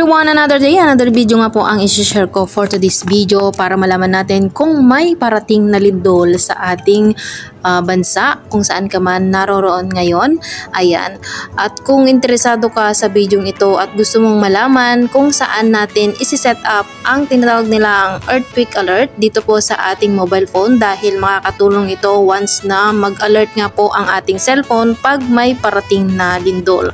everyone, another day, another video nga po ang isi-share ko for today's video para malaman natin kung may parating na lindol sa ating bansa, kung saan ka man naroroon ngayon. Ayan. At kung interesado ka sa video ito at gusto mong malaman kung saan natin isi-set up ang tinatawag nilang earthquake alert dito po sa ating mobile phone, dahil makakatulong ito once na mag-alert nga po ang ating cellphone pag may parating na lindol.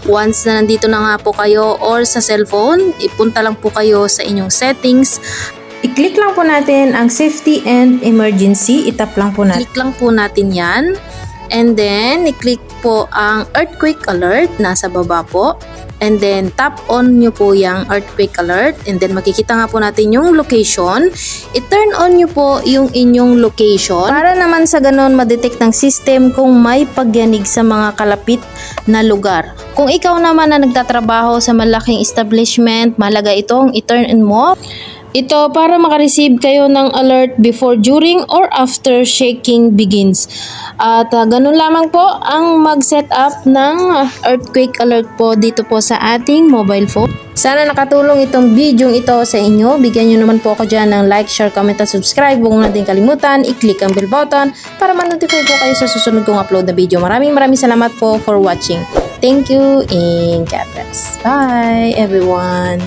Once na nandito na nga po kayo or sa cellphone, ipunta lang po kayo sa inyong settings. I-click lang po natin ang safety and emergency. I-tap lang po natin. Click lang po natin yan. And then, i-click po ang earthquake alert. Nasa baba po. And then, tap on nyo po yung earthquake alert. And then, makikita nga po natin yung location. I-turn on nyo po yung inyong location. Para naman sa ganon, ma-detect ng system kung may pagyanig sa mga kalapit na lugar. Kung ikaw naman na nagtatrabaho sa malaking establishment, mahalaga itong i-turn on mo. Ito para makareceive kayo ng alert before, during, or after shaking begins. At ganun lamang po ang mag-set up ng earthquake alert po dito po sa ating mobile phone. Sana nakatulong itong video ito sa inyo. Bigyan nyo naman po ako dyan ng like, share, comment, at subscribe. Huwag natin kalimutan, i-click ang bell button para ma-notify po kayo sa susunod kong upload na video. Maraming salamat po for watching. Thank you and God bless. Bye everyone!